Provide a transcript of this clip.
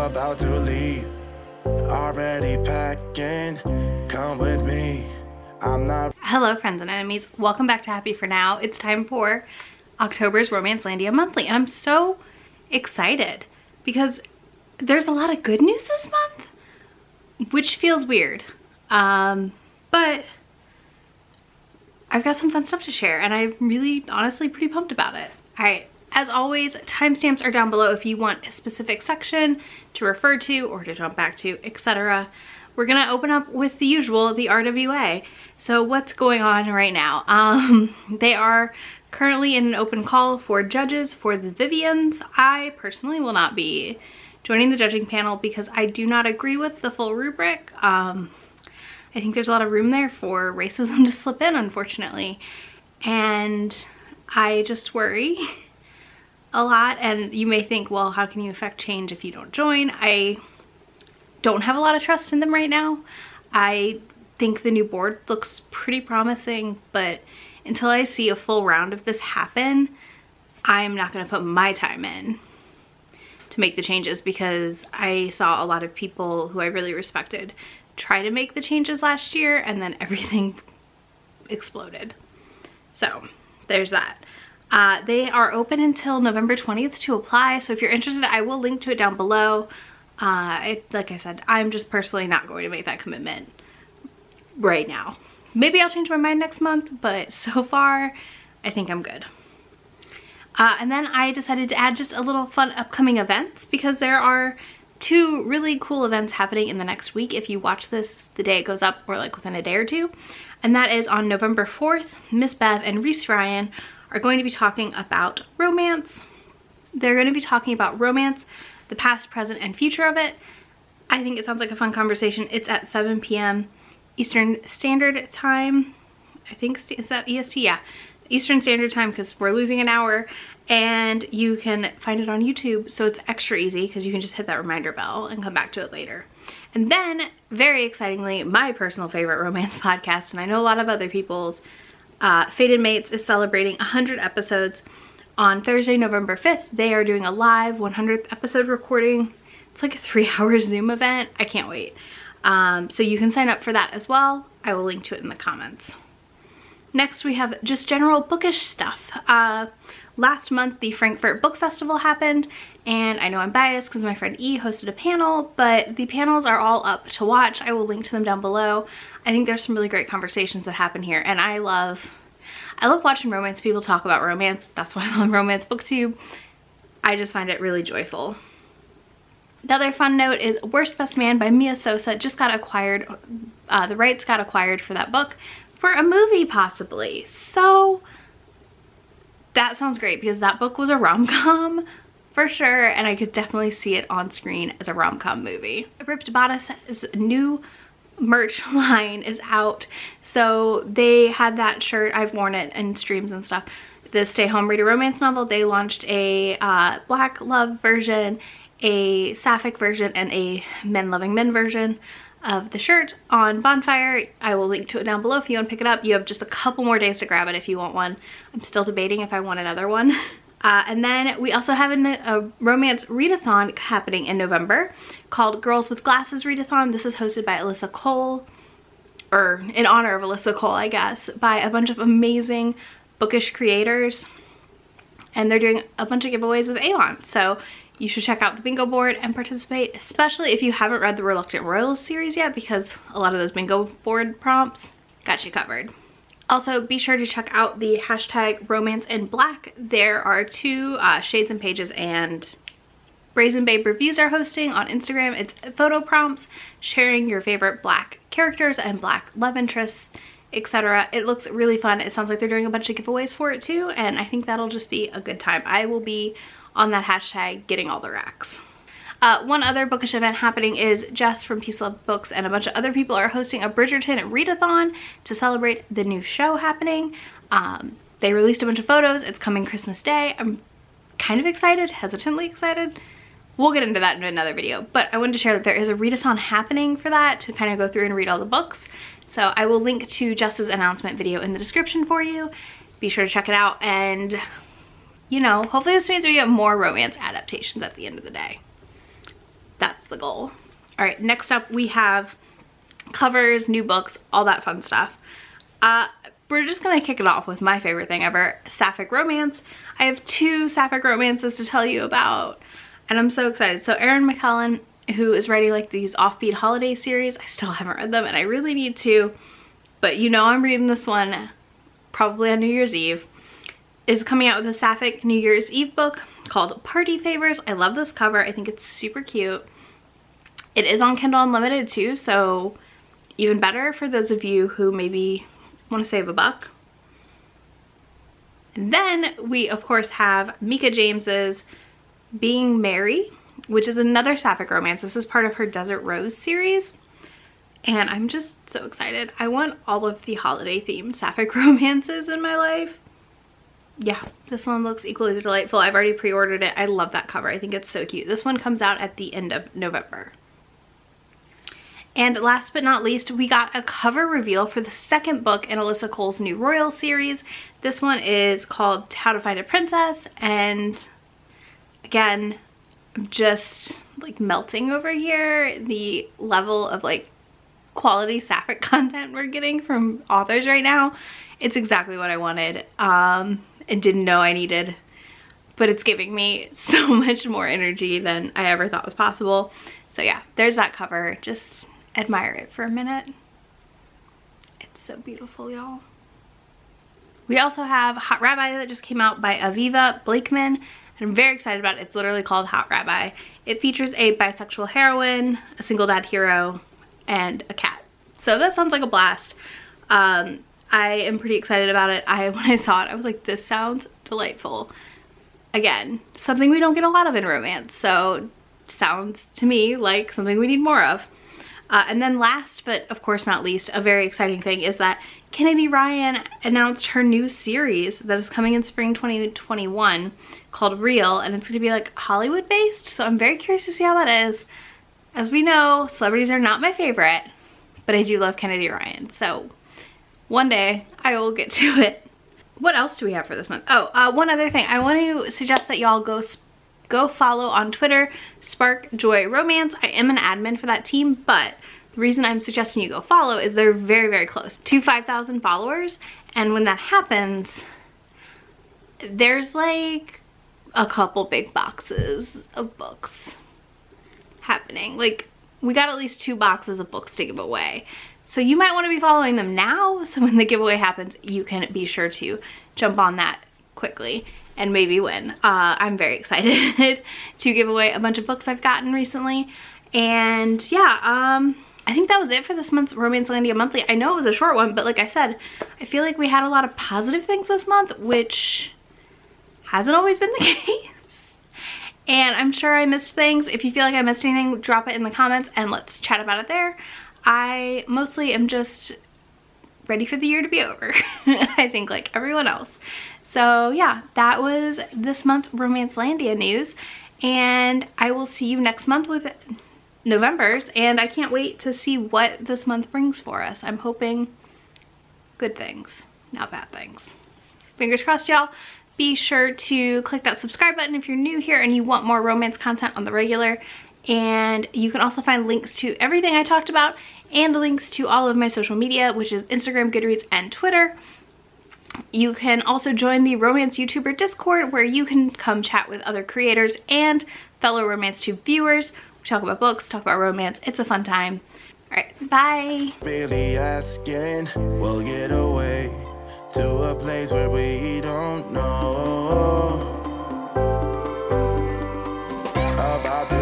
about to leave. Already packing, come with me. I'm not. Hello friends and enemies, welcome back to Happy For Now. It's time for October's Romancelandia Monthly, and I'm so excited because there's a lot of good news this month, which feels weird, but I've got some fun stuff to share and I'm really honestly pretty pumped about it. All right, as always, timestamps are down below if you want a specific section to refer to or to jump back to, etc. We're gonna open up with the usual, the RWA. So what's going on right now? They are currently in an open call for judges for the Vivians. I personally will not be joining the judging panel because I do not agree with the full rubric. I think there's a lot of room there for racism to slip in, unfortunately. And I just worry a lot. And you may think, well, how can you affect change if you don't join? I don't have a lot of trust in them right now. I think the new board looks pretty promising, but until I see a full round of this happen, I'm not gonna put my time in to make the changes because I saw a lot of people who I really respected try to make the changes last year and then everything exploded. So there's that. They are open until November 20th to apply, so if you're interested, I will link to it down below. Like I said, I'm just personally not going to make that commitment right now. Maybe I'll change my mind next month, but so far I think I'm good. And then I decided to add just a little fun upcoming events because there are two really cool events happening in the next week if you watch this the day it goes up or like within a day or two. And that is on November 4th, Miss Bev and Reese Ryan are going to be talking about romance. They're going to be talking about romance, the past, present, and future of it. I think it sounds like a fun conversation. It's at 7 p.m. Eastern Standard Time. I think, is that EST? Yeah, Eastern Standard Time because we're losing an hour. And you can find it on YouTube, so it's extra easy because you can just hit that reminder bell and come back to it later. And then, very excitingly, my personal favorite romance podcast, and I know a lot of other people's, Fated Mates is celebrating 100 episodes. On Thursday, November 5th, they are doing a live 100th episode recording. It's like a 3-hour Zoom event. I can't wait. So you can sign up for that as well. I will link to it in the comments. Next, we have just general bookish stuff. Last month, the Frankfurt Book Festival happened, and I know I'm biased because my friend E hosted a panel, but the panels are all up to watch. I will link to them down below. I think there's some really great conversations that happen here, and I love watching romance people talk about romance. That's why I'm on Romance Booktube. I just find it really joyful. Another fun note is Worst Best Man by Mia Sosa just got acquired. The rights got acquired for that book for a movie possibly. So that sounds great because that book was a rom-com for sure, and I could definitely see it on screen as a rom-com movie. Ripped Bodice's new merch line is out, so they had that shirt. I've worn it in streams and stuff. The Stay Home Read a Romance novel, they launched a black love version, a sapphic version, and a men loving men version of the shirt on Bonfire. I will link to it down below if you want to pick it up. You have just a couple more days to grab it if you want one. I'm still debating if I want another one. And then we also have a romance readathon happening in November called Girls with Glasses Readathon. This is hosted by Alyssa Cole, or in honor of Alyssa Cole, I guess, by a bunch of amazing bookish creators. And they're doing a bunch of giveaways with Avon. So you should check out the bingo board and participate, especially if you haven't read the Reluctant Royals series yet, because a lot of those bingo board prompts got you covered. Also, be sure to check out the hashtag Romance in Black. There are two Shades and Pages and Brazen Babe Reviews are hosting on Instagram. It's photo prompts sharing your favorite Black characters and Black love interests, etc. It looks really fun. It sounds like they're doing a bunch of giveaways for it too, and I think that'll just be a good time. I will be on that hashtag getting all the racks. One other bookish event happening is Jess from Peace Love Books and a bunch of other people are hosting a Bridgerton readathon to celebrate the new show happening. They released a bunch of photos. It's coming Christmas Day. I'm kind of excited, hesitantly excited. We'll get into that in another video, but I wanted to share that there is a readathon happening for that to kind of go through and read all the books. So I will link to Jess's announcement video in the description for you. Be sure to check it out, and you know, hopefully this means we get more romance adaptations at the end of the day. That's That's the goal. All right, next up we have covers, new books, all that fun stuff. We're just gonna kick it off with my favorite thing ever, sapphic romance. I have 2 sapphic romances to tell you about, and I'm so excited. So Erin McKellen, who is writing like these offbeat holiday series, I still haven't read them and I really need to, but you know I'm reading this one probably on New Year's Eve, is coming out with a sapphic New Year's Eve book called Party Favors. I love this cover. I think it's super cute. It is on Kindle Unlimited too, so even better for those of you who maybe want to save a buck. And then we of course have Mika James's Being Merry, which is another sapphic romance. This is part of her Desert Rose series, and I'm just so excited. I want all of the holiday themed sapphic romances in my life. Yeah, this one looks equally delightful. I've already pre-ordered it. I love that cover. I think it's so cute. This one comes out at the end of November. And last but not least, we got a cover reveal for the second book in Alyssa Cole's new Royal series. This one is called How to Find a Princess, and again, I'm just like melting over here. The level of like quality sapphic content we're getting from authors right now, it's exactly what I wanted and didn't know I needed, but it's giving me so much more energy than I ever thought was possible. So yeah, there's that cover. Just admire it for a minute. It's so beautiful, y'all. We also have Hot Rabbi that just came out by Aviva Blakeman, and I'm very excited about it. It's literally called Hot Rabbi. It features a bisexual heroine, a single dad hero, and a cat. So that sounds like a blast. I am pretty excited about it. When I saw it, I was like, this sounds delightful. Again, something we don't get a lot of in romance, so sounds to me like something we need more of. And then last, but of course not least, a very exciting thing is that Kennedy Ryan announced her new series that is coming in spring 2021 called Real, and it's going to be like Hollywood based, so I'm very curious to see how that is. As we know, celebrities are not my favorite, but I do love Kennedy Ryan, so one day I will get to it. What else do we have for this month? Oh, one other thing. I want to suggest that y'all go follow on Twitter, Spark Joy Romance. I am an admin for that team, but the reason I'm suggesting you go follow is they're very, very close to 5,000 followers. And when that happens, there's like a couple big boxes of books happening. Like, we got at least 2 boxes of books to give away. So you might want to be following them now, so when the giveaway happens, you can be sure to jump on that quickly and maybe win. I'm very excited to give away a bunch of books I've gotten recently. And yeah, I think that was it for this month's Romancelandia Monthly. I know it was a short one, but like I said, I feel like we had a lot of positive things this month, which hasn't always been the case. And I'm sure I missed things. If you feel like I missed anything, drop it in the comments and let's chat about it there. I mostly am just ready for the year to be over. I think like everyone else. So yeah, that was this month's Romancelandia news, and I will see you next month with November's, and I can't wait to see what this month brings for us. I'm hoping good things, not bad things. Fingers crossed, y'all. Be sure to click that subscribe button if you're new here and you want more romance content on the regular. And you can also find links to everything I talked about and links to all of my social media, which is Instagram, Goodreads, and Twitter. You can also join the Romance YouTuber Discord, where you can come chat with other creators and fellow RomanceTube viewers. We talk about books, talk about romance. It's a fun time. All right, bye. Really asking, we'll get away to a place where we don't know.